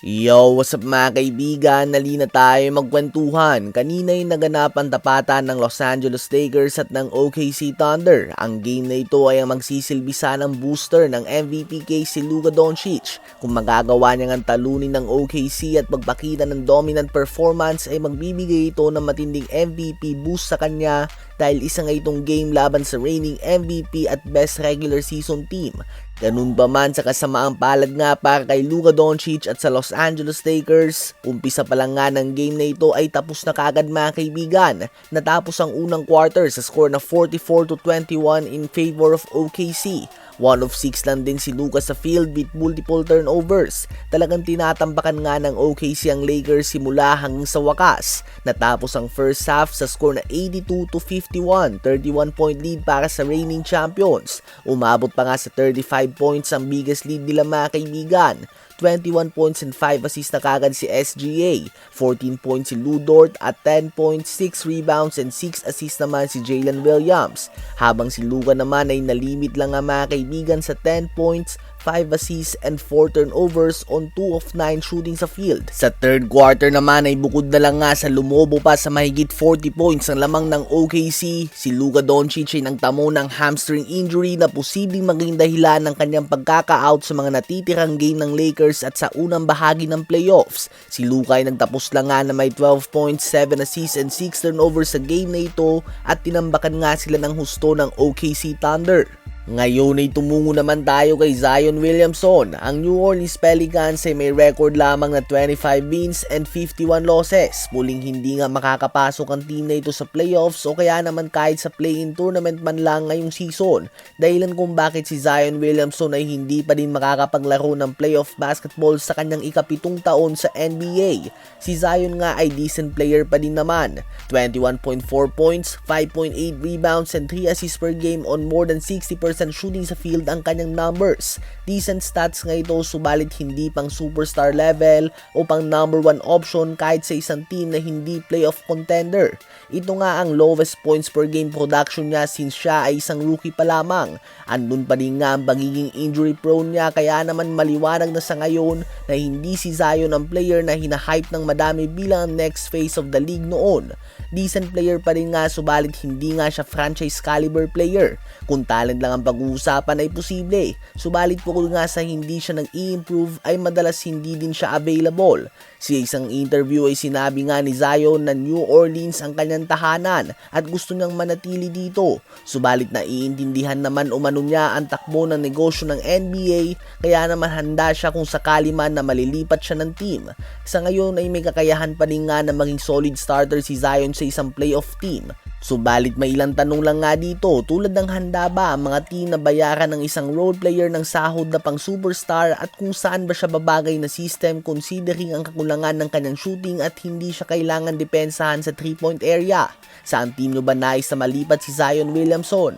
Yo, what's up mga kaibigan? Nalina tayo magkwentuhan. Kanina'y naganap ang tapatan ng Los Angeles Lakers at ng OKC Thunder. Ang game na ito ay ang magsisilbisa ng booster ng MVP case si Luka Doncic. Kung magagawa niyang ang talunin ng OKC at magpakita ng dominant performance ay magbibigay ito ng matinding MVP boost sa kanya dahil isa nga itong game laban sa reigning MVP at best regular season team. Ganun pa man sa kasamaang palad nga para kay Luka Doncic at sa Los Angeles Lakers, umpisa pa lang nga ng game na ito ay tapos na kaagad mga kaibigan. Natapos ang unang quarter sa score na 44-21 in favor of OKC. 1 of 6 lang din si Luka sa field with multiple turnovers. Talagang tinatambakan nga ng OKC ang Lakers simula hanggang sa wakas. Natapos ang first half sa score na 82-51, 31-point lead para sa reigning champions. Umabot pa nga sa 35 points ang biggest lead nila mga kaibigan. 21 points and 5 assists na kagad si SGA, 14 points si Lu Dort at 10 points, 6 rebounds and 6 assists naman si Jalen Williams. Habang si Luka naman ay nalimit lang nga mga kaibigan sa 10 points, 5 assists and 4 turnovers on 2 of 9 shooting sa field. Sa third quarter naman ay bukod na lang nga sa lumobo pa sa mahigit 40 points ang lamang ng OKC, si Luka Doncic ay nagtamo ng hamstring injury na posibleng maging dahilan ng kanyang pagkaka-out sa mga natitirang game ng Lakers at sa unang bahagi ng playoffs. Si Luka ay nagtapos lang nga na may 12 points, 7 assists and 6 turnovers sa game na ito at tinambakan nga sila ng husto ng OKC Thunder. Ngayon ay tumungo naman tayo kay Zion Williamson. Ang New Orleans Pelicans ay may record lamang na 25 wins and 51 losses. Muling hindi nga makakapasok ang team na ito sa playoffs o kaya naman kahit sa play-in tournament man lang ngayong season. Dahilan kung bakit si Zion Williamson ay hindi pa din makakapaglaro ng playoff basketball sa kanyang ikapitong taon sa NBA. Si Zion nga ay decent player pa din naman. 21.4 points, 5.8 rebounds and 3 assists per game on more than 60% shooting sa field ang kanyang numbers. Decent stats nga ito subalit hindi pang superstar level o pang number 1 option kahit sa isang team na hindi playoff contender. Ito nga ang lowest points per game production niya since siya ay isang rookie pa lamang. Andun pa din nga ang pagiging injury prone niya kaya naman maliwanag na sa ngayon na hindi si Zion ang player na hinahype ng madami bilang ang next phase of the league noon. Decent player pa rin nga subalit hindi nga siya franchise caliber player. Kung talent lang ang pag-uusapan ay posible. Subalit bukod nga sa hindi siya nag-i-improve ay madalas hindi din siya available. Sa isang interview ay sinabi nga ni Zion na New Orleans ang kanyang tahanan at gusto niyang manatili dito. Subalit naiintindihan naman umano niya ang takbo ng negosyo ng NBA kaya naman handa siya kung sakali man na malilipat siya ng team. Sa ngayon ay may kakayahan pa rin nga na maging solid starter si Zion sa isang playoff team. Subalit may ilang tanong lang nga dito tulad ng handa ba ang mga team na bayaran ng isang role player ng sahod na pang superstar at kung saan ba siya babagay na system considering ang kakulangan ng kanyang shooting at hindi siya kailangan depensahan sa 3-point area. Saan team nyo ba nais na malipat si Zion Williamson?